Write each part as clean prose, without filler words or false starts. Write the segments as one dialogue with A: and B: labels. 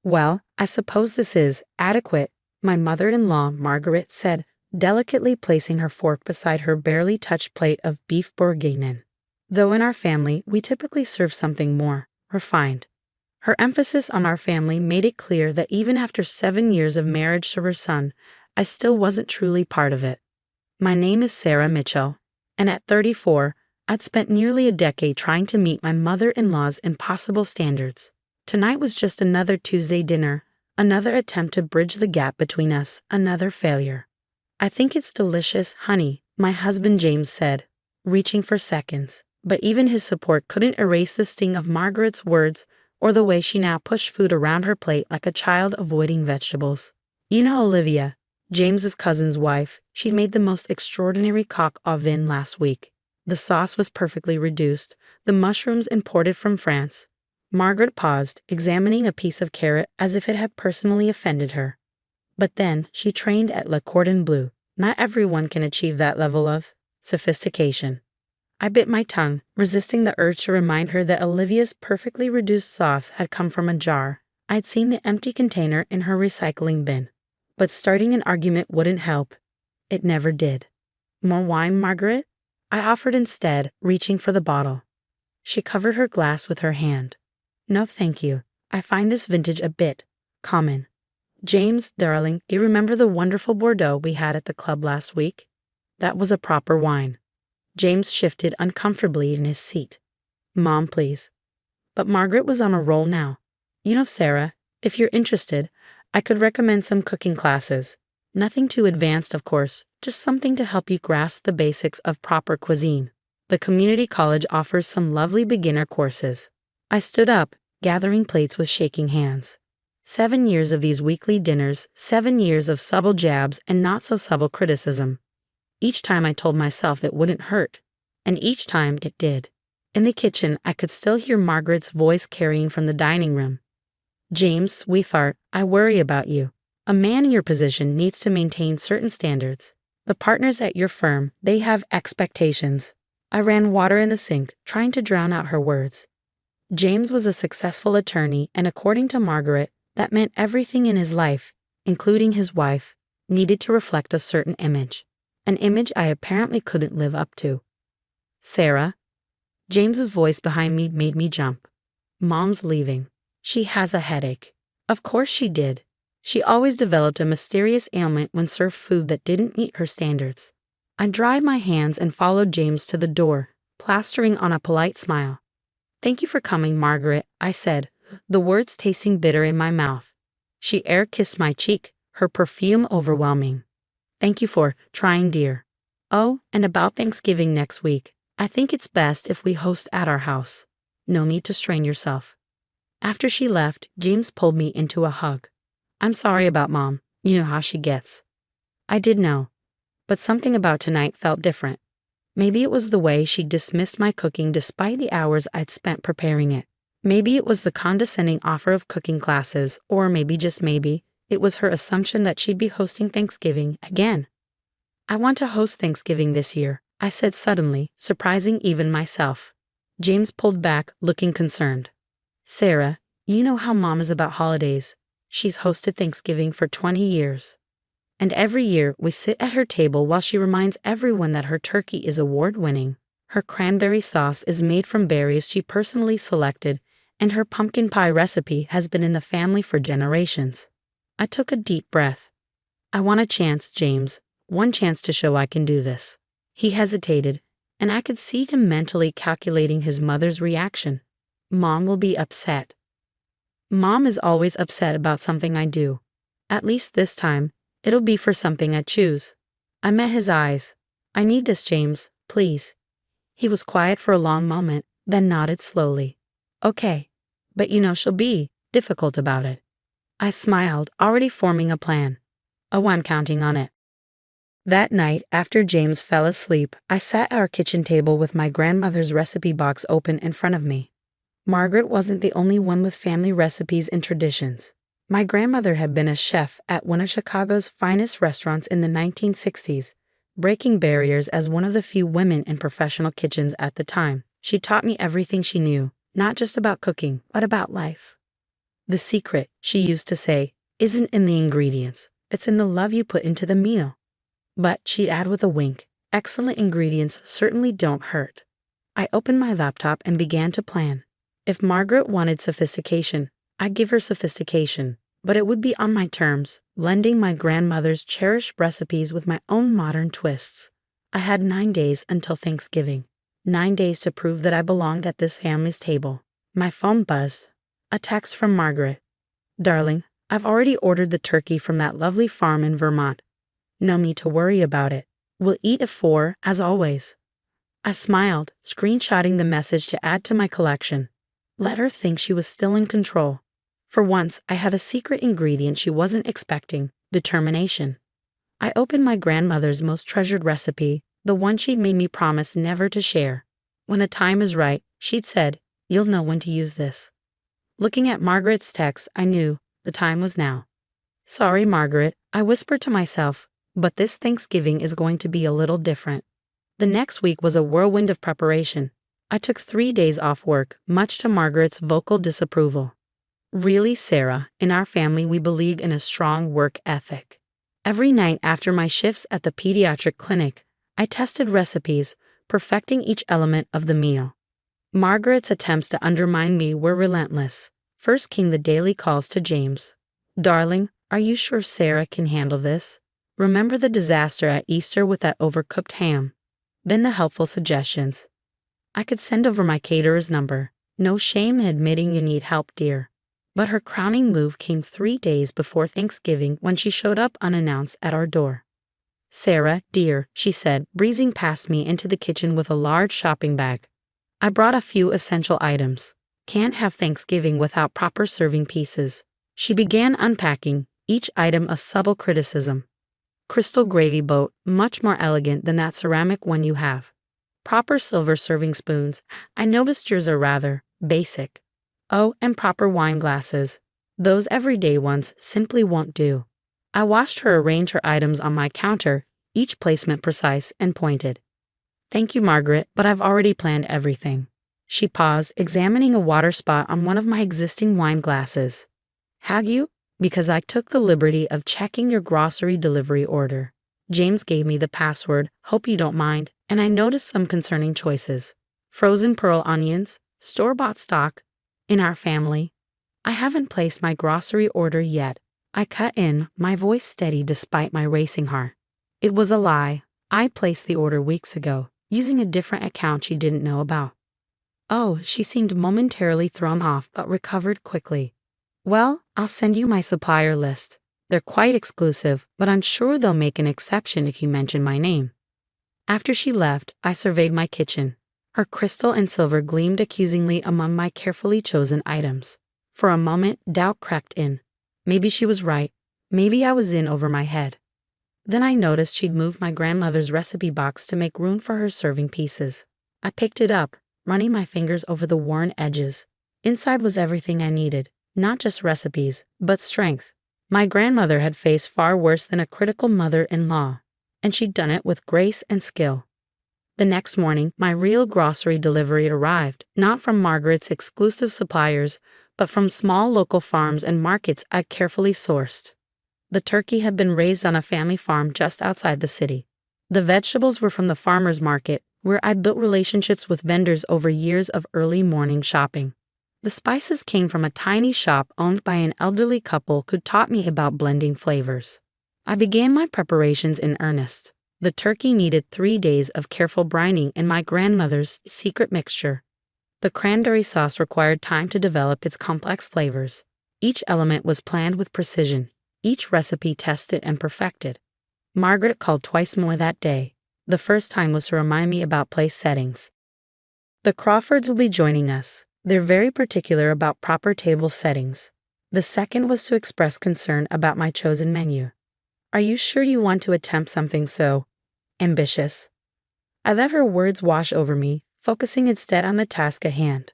A: Well, I suppose this is adequate, my mother-in-law, Margaret, said, delicately placing her fork beside her barely touched plate of beef bourguignon. Though in our family, we typically serve something more refined. Her emphasis on our family made it clear that even after 7 years of marriage to her son, I still wasn't truly part of it. My name is Sarah Mitchell, and at 34, I'd spent nearly a decade trying to meet my mother-in-law's impossible standards. Tonight was just another Tuesday dinner, another attempt to bridge the gap between us, another failure. I think it's delicious, honey, my husband James said, reaching for seconds, but even his support couldn't erase the sting of Margaret's words or the way she now pushed food around her plate like a child avoiding vegetables. You know Olivia, James's cousin's wife, she made the most extraordinary coq au vin last week. The sauce was perfectly reduced, the mushrooms imported from France. Margaret paused, examining a piece of carrot as if it had personally offended her. But then, she trained at Le Cordon Bleu. Not everyone can achieve that level of sophistication. I bit my tongue, resisting the urge to remind her that Olivia's perfectly reduced sauce had come from a jar. I'd seen the empty container in her recycling bin. But starting an argument wouldn't help. It never did. More wine, Margaret? I offered instead, reaching for the bottle. She covered her glass with her hand. No, thank you. I find this vintage a bit common. James, darling, you remember the wonderful Bordeaux we had at the club last week? That was a proper wine. James shifted uncomfortably in his seat. Mom, please. But Margaret was on a roll now. You know, Sarah, if you're interested, I could recommend some cooking classes. Nothing too advanced, of course, just something to help you grasp the basics of proper cuisine. The community college offers some lovely beginner courses. I stood up, gathering plates with shaking hands. 7 years of these weekly dinners, 7 years of subtle jabs and not so subtle criticism. Each time I told myself it wouldn't hurt, and each time it did. In the kitchen, I could still hear Margaret's voice carrying from the dining room. James, sweetheart, I worry about you. A man in your position needs to maintain certain standards. The partners at your firm, they have expectations. I ran water in the sink, trying to drown out her words. James was a successful attorney, and according to Margaret, that meant everything in his life, including his wife, needed to reflect a certain image. An image I apparently couldn't live up to. Sarah? James's voice behind me made me jump. Mom's leaving. She has a headache. Of course she did. She always developed a mysterious ailment when served food that didn't meet her standards. I dried my hands and followed James to the door, plastering on a polite smile. Thank you for coming, Margaret, I said, the words tasting bitter in my mouth. She air-kissed my cheek, her perfume overwhelming. Thank you for trying, dear. Oh, and about Thanksgiving next week, I think it's best if we host at our house. No need to strain yourself. After she left, James pulled me into a hug. I'm sorry about Mom. You know how she gets. I did know. But something about tonight felt different. Maybe it was the way she dismissed my cooking despite the hours I'd spent preparing it. Maybe it was the condescending offer of cooking classes, or maybe, just maybe, it was her assumption that she'd be hosting Thanksgiving again. I want to host Thanksgiving this year, I said suddenly, surprising even myself. James pulled back, looking concerned. Sarah, you know how Mom is about holidays. She's hosted Thanksgiving for 20 years. And every year we sit at her table while she reminds everyone that her turkey is award-winning. Her cranberry sauce is made from berries she personally selected, and her pumpkin pie recipe has been in the family for generations. I took a deep breath. I want a chance, James, one chance to show I can do this. He hesitated, and I could see him mentally calculating his mother's reaction. Mom will be upset. Mom is always upset about something I do. At least this time, it'll be for something I choose. I met his eyes. I need this, James, please. He was quiet for a long moment, then nodded slowly. Okay, but you know she'll be difficult about it. I smiled, already forming a plan. Oh, I'm counting on it. That night, after James fell asleep, I sat at our kitchen table with my grandmother's recipe box open in front of me. Margaret wasn't the only one with family recipes and traditions. My grandmother had been a chef at one of Chicago's finest restaurants in the 1960s, breaking barriers as one of the few women in professional kitchens at the time. She taught me everything she knew, not just about cooking, but about life. The secret, she used to say, isn't in the ingredients, it's in the love you put into the meal. But, she'd add with a wink, excellent ingredients certainly don't hurt. I opened my laptop and began to plan. If Margaret wanted sophistication, I'd give her sophistication, but it would be on my terms, blending my grandmother's cherished recipes with my own modern twists. I had 9 days until Thanksgiving. 9 days to prove that I belonged at this family's table. My phone buzzed. A text from Margaret. "Darling, I've already ordered the turkey from that lovely farm in Vermont. No need to worry about it. We'll eat at 4, as always." I smiled, screenshotting the message to add to my collection. Let her think she was still in control. For once, I had a secret ingredient she wasn't expecting: determination. I opened my grandmother's most treasured recipe, the one she'd made me promise never to share. When the time is right, she'd said, "You'll know when to use this." Looking at Margaret's text, I knew the time was now. "Sorry, Margaret," I whispered to myself, "but this Thanksgiving is going to be a little different." The next week was a whirlwind of preparation. I took 3 days off work, much to Margaret's vocal disapproval. "Really, Sarah, in our family we believe in a strong work ethic." Every night after my shifts at the pediatric clinic, I tested recipes, perfecting each element of the meal. Margaret's attempts to undermine me were relentless. First came the daily calls to James. "Darling, are you sure Sarah can handle this? Remember the disaster at Easter with that overcooked ham?" Then the helpful suggestions. I could send over my caterer's number. No shame in admitting you need help, dear. But her crowning move came 3 days before Thanksgiving when she showed up unannounced at our door. "Sarah, dear," she said, breezing past me into the kitchen with a large shopping bag. "I brought a few essential items. Can't have Thanksgiving without proper serving pieces." She began unpacking, each item a subtle criticism. "Crystal gravy boat, much more elegant than that ceramic one you have. Proper silver serving spoons. I noticed yours are rather basic. Oh, and proper wine glasses. Those everyday ones simply won't do." I watched her arrange her items on my counter, each placement precise and pointed. "Thank you, Margaret, but I've already planned everything." She paused, examining a water spot on one of my existing wine glasses. "Have you? Because I took the liberty of checking your grocery delivery order. James gave me the password, hope you don't mind, and I noticed some concerning choices. Frozen pearl onions, store-bought stock. In our family, I haven't placed my grocery order yet." I cut in, my voice steady despite my racing heart. It was a lie. I placed the order weeks ago, using a different account she didn't know about. "Oh," she seemed momentarily thrown off but recovered quickly. "Well, I'll send you my supplier list. They're quite exclusive, but I'm sure they'll make an exception if you mention my name." After she left, I surveyed my kitchen. Her crystal and silver gleamed accusingly among my carefully chosen items. For a moment, doubt crept in. Maybe she was right. Maybe I was in over my head. Then I noticed she'd moved my grandmother's recipe box to make room for her serving pieces. I picked it up, running my fingers over the worn edges. Inside was everything I needed, not just recipes, but strength. My grandmother had faced far worse than a critical mother-in-law, and she'd done it with grace and skill. The next morning, my real grocery delivery arrived, not from Margaret's exclusive suppliers, but from small local farms and markets I'd carefully sourced. The turkey had been raised on a family farm just outside the city. The vegetables were from the farmer's market, where I'd built relationships with vendors over years of early morning shopping. The spices came from a tiny shop owned by an elderly couple who taught me about blending flavors. I began my preparations in earnest. The turkey needed 3 days of careful brining in my grandmother's secret mixture. The cranberry sauce required time to develop its complex flavors. Each element was planned with precision, each recipe tested and perfected. Margaret called twice more that day. The first time was to remind me about place settings. The Crawfords will be joining us. They're very particular about proper table settings. The second was to express concern about my chosen menu. "Are you sure you want to attempt something so ambitious?" I let her words wash over me, focusing instead on the task at hand.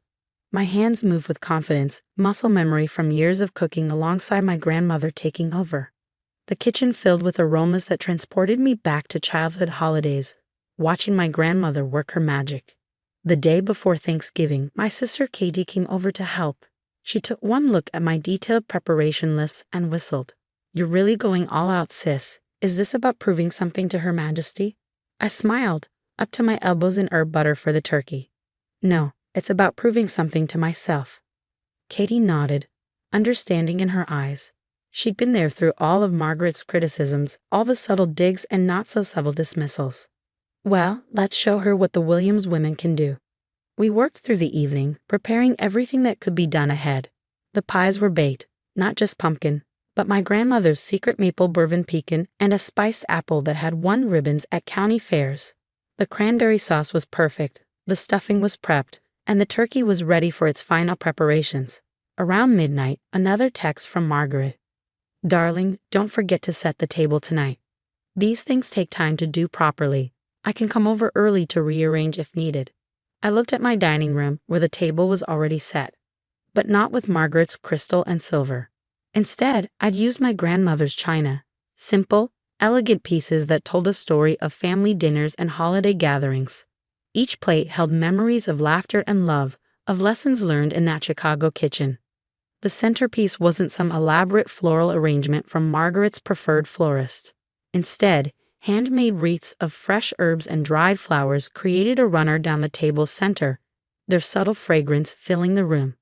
A: My hands moved with confidence, muscle memory from years of cooking alongside my grandmother taking over. The kitchen filled with aromas that transported me back to childhood holidays, watching my grandmother work her magic. The day before Thanksgiving, my sister Katie came over to help. She took one look at my detailed preparation lists and whistled. "You're really going all out, sis. Is this about proving something to Her Majesty?" I smiled, up to my elbows in herb butter for the turkey. "No, it's about proving something to myself." Katie nodded, understanding in her eyes. She'd been there through all of Margaret's criticisms, all the subtle digs and not-so-subtle dismissals. "Well, let's show her what the Williams women can do." We worked through the evening, preparing everything that could be done ahead. The pies were baked, not just pumpkin, but my grandmother's secret maple bourbon pecan and a spiced apple that had won ribbons at county fairs. The cranberry sauce was perfect, the stuffing was prepped, and the turkey was ready for its final preparations. Around midnight, another text from Margaret. "Darling, don't forget to set the table tonight. These things take time to do properly. I can come over early to rearrange if needed." I looked at my dining room where the table was already set, but not with Margaret's crystal and silver. Instead, I'd used my grandmother's china, simple, elegant pieces that told a story of family dinners and holiday gatherings. Each plate held memories of laughter and love, of lessons learned in that Chicago kitchen. The centerpiece wasn't some elaborate floral arrangement from Margaret's preferred florist. Instead, handmade wreaths of fresh herbs and dried flowers created a runner down the table's center, their subtle fragrance filling the room.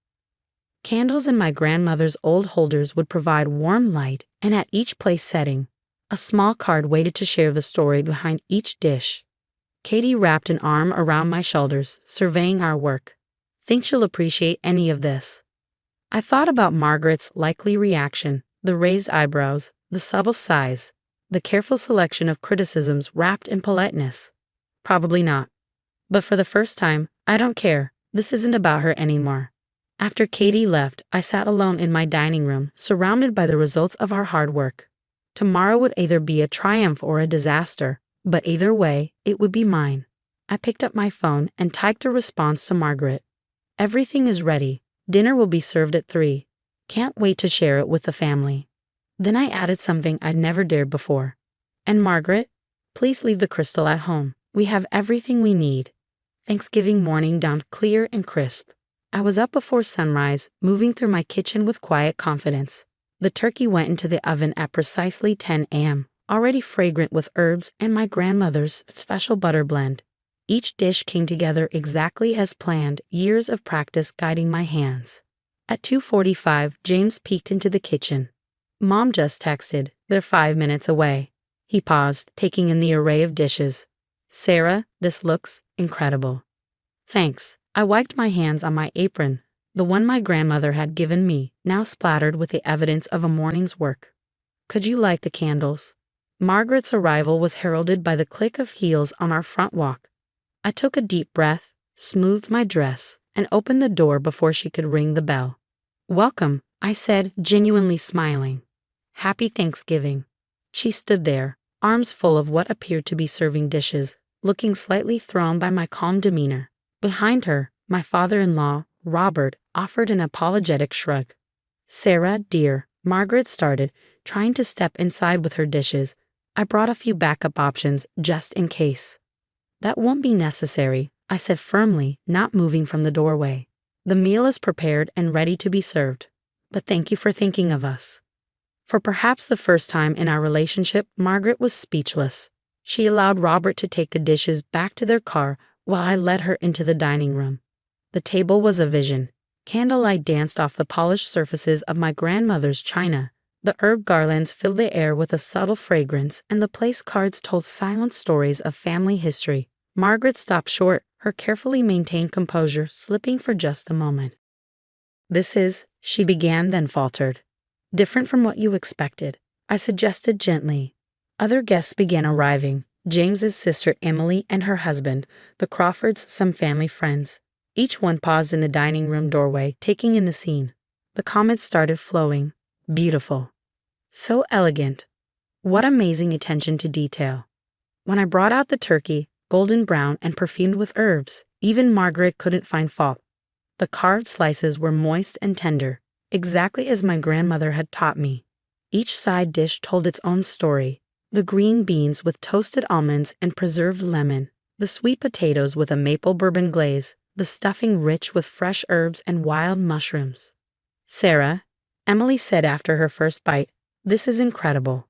A: Candles in my grandmother's old holders would provide warm light, and at each place setting, a small card waited to share the story behind each dish. Katie wrapped an arm around my shoulders, surveying our work. "Think she'll appreciate any of this?" I thought about Margaret's likely reaction, the raised eyebrows, the subtle sighs, the careful selection of criticisms wrapped in politeness. Probably not. But for the first time, I don't care. This isn't about her anymore. After Katie left, I sat alone in my dining room, surrounded by the results of our hard work. Tomorrow would either be a triumph or a disaster, but either way, it would be mine. I picked up my phone and typed a response to Margaret. "Everything is ready. Dinner will be served at 3. Can't wait to share it with the family." Then I added something I'd never dared before. "And Margaret, please leave the crystal at home. We have everything we need." Thanksgiving morning dawned clear and crisp. I was up before sunrise, moving through my kitchen with quiet confidence. The turkey went into the oven at precisely 10 a.m., already fragrant with herbs and my grandmother's special butter blend. Each dish came together exactly as planned, years of practice guiding my hands. At 2:45, James peeked into the kitchen. "Mom just texted. They're 5 minutes away." He paused, taking in the array of dishes. "Sarah, this looks incredible." "Thanks." I wiped my hands on my apron, the one my grandmother had given me, now splattered with the evidence of a morning's work. "Could you light the candles?" Margaret's arrival was heralded by the click of heels on our front walk. I took a deep breath, smoothed my dress, and opened the door before she could ring the bell. "Welcome," I said, genuinely smiling. "Happy Thanksgiving." She stood there, arms full of what appeared to be serving dishes, looking slightly thrown by my calm demeanor. Behind her, my father-in-law, Robert, offered an apologetic shrug. "Sarah, dear," Margaret started, trying to step inside with her dishes. "I brought a few backup options, just in case." "That won't be necessary," I said firmly, not moving from the doorway. "The meal is prepared and ready to be served. But thank you for thinking of us." For perhaps the first time in our relationship, Margaret was speechless. She allowed Robert to take the dishes back to their car while I led her into the dining room. The table was a vision. Candlelight danced off the polished surfaces of my grandmother's china. The herb garlands filled the air with a subtle fragrance, and the place cards told silent stories of family history. Margaret stopped short, her carefully maintained composure slipping for just a moment. "This is," she began, then faltered. "Different from what you expected," I suggested gently. Other guests began arriving. James's sister Emily and her husband, the Crawfords, some family friends. Each one paused in the dining room doorway, taking in the scene. The comments started flowing. "Beautiful. So elegant. What amazing attention to detail." When I brought out the turkey, golden brown and perfumed with herbs, even Margaret couldn't find fault. The carved slices were moist and tender, exactly as my grandmother had taught me. Each side dish told its own story. The green beans with toasted almonds and preserved lemon, the sweet potatoes with a maple bourbon glaze, the stuffing rich with fresh herbs and wild mushrooms. Sarah, Emily said after her first bite, this is incredible.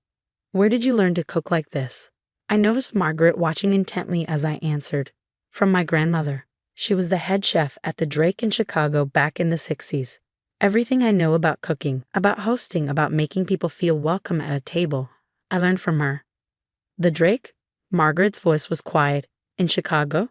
A: Where did you learn to cook like this? I noticed Margaret watching intently as I answered. From my grandmother. She was the head chef at the Drake in Chicago back in the 60s. Everything I know about cooking, about hosting, about making people feel welcome at a table, I learned from her. The Drake? Margaret's voice was quiet. In Chicago?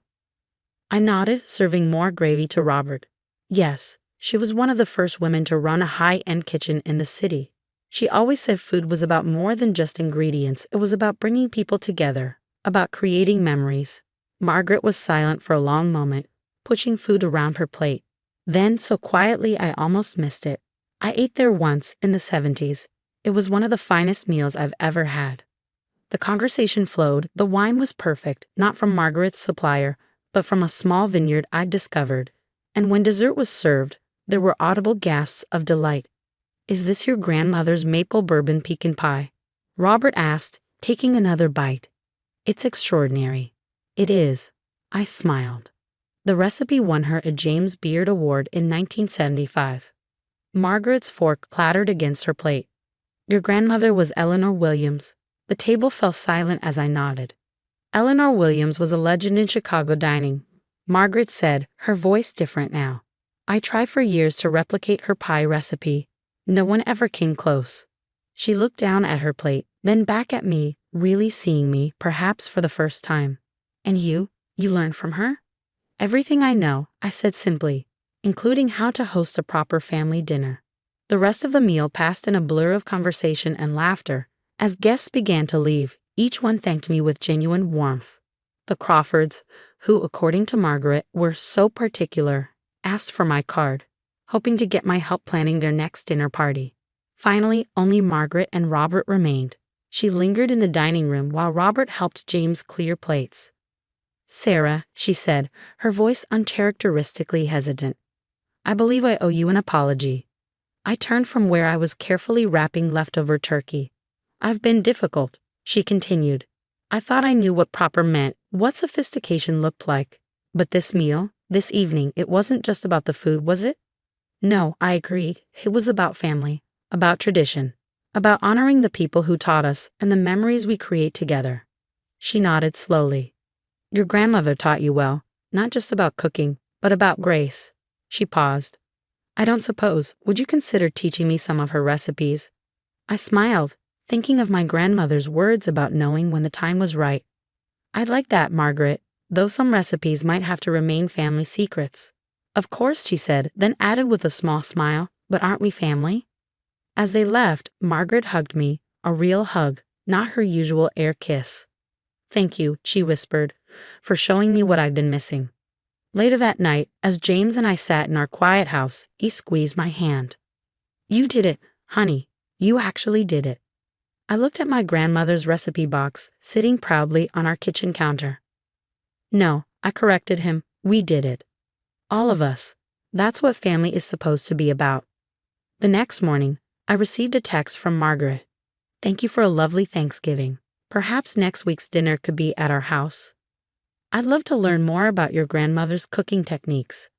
A: I nodded, serving more gravy to Robert. Yes, she was one of the first women to run a high-end kitchen in the city. She always said food was about more than just ingredients. It was about bringing people together, about creating memories. Margaret was silent for a long moment, pushing food around her plate. Then, so quietly I almost missed it. I ate there once, in the 70s. It was one of the finest meals I've ever had. The conversation flowed. The wine was perfect, not from Margaret's supplier, but from a small vineyard I'd discovered. And when dessert was served, there were audible gasps of delight. Is this your grandmother's maple bourbon pecan pie? Robert asked, taking another bite. It's extraordinary. It is. I smiled. The recipe won her a James Beard Award in 1975. Margaret's fork clattered against her plate. Your grandmother was Eleanor Williams. The table fell silent as I nodded. Eleanor Williams was a legend in Chicago dining. Margaret said, her voice different now. I tried for years to replicate her pie recipe. No one ever came close. She looked down at her plate, then back at me, really seeing me, perhaps for the first time. And you learned from her? Everything I know, I said simply, including how to host a proper family dinner. The rest of the meal passed in a blur of conversation and laughter. As guests began to leave, each one thanked me with genuine warmth. The Crawfords, who, according to Margaret, were so particular, asked for my card, hoping to get my help planning their next dinner party. Finally, only Margaret and Robert remained. She lingered in the dining room while Robert helped James clear plates. Sarah, she said, her voice uncharacteristically hesitant. I believe I owe you an apology. I turned from where I was carefully wrapping leftover turkey. I've been difficult, she continued. I thought I knew what proper meant, what sophistication looked like. But this meal, this evening, it wasn't just about the food, was it? No, I agreed. It was about family, about tradition, about honoring the people who taught us and the memories we create together. She nodded slowly. Your grandmother taught you well, not just about cooking, but about grace. She paused. I don't suppose, would you consider teaching me some of her recipes? I smiled, thinking of my grandmother's words about knowing when the time was right. I'd like that, Margaret, though some recipes might have to remain family secrets. Of course, she said, then added with a small smile, but aren't we family? As they left, Margaret hugged me, a real hug, not her usual air kiss. Thank you, she whispered, for showing me what I've been missing. Later that night, as James and I sat in our quiet house, he squeezed my hand. You did it, honey. You actually did it. I looked at my grandmother's recipe box, sitting proudly on our kitchen counter. No, I corrected him, we did it. All of us. That's what family is supposed to be about. The next morning, I received a text from Margaret. Thank you for a lovely Thanksgiving. Perhaps next week's dinner could be at our house. I'd love to learn more about your grandmother's cooking techniques.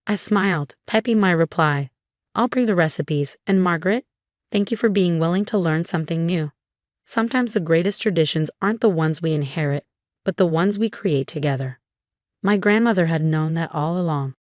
A: I smiled, typing my reply. I'll bring the recipes, and Margaret, thank you for being willing to learn something new. Sometimes the greatest traditions aren't the ones we inherit, but the ones we create together. My grandmother had known that all along.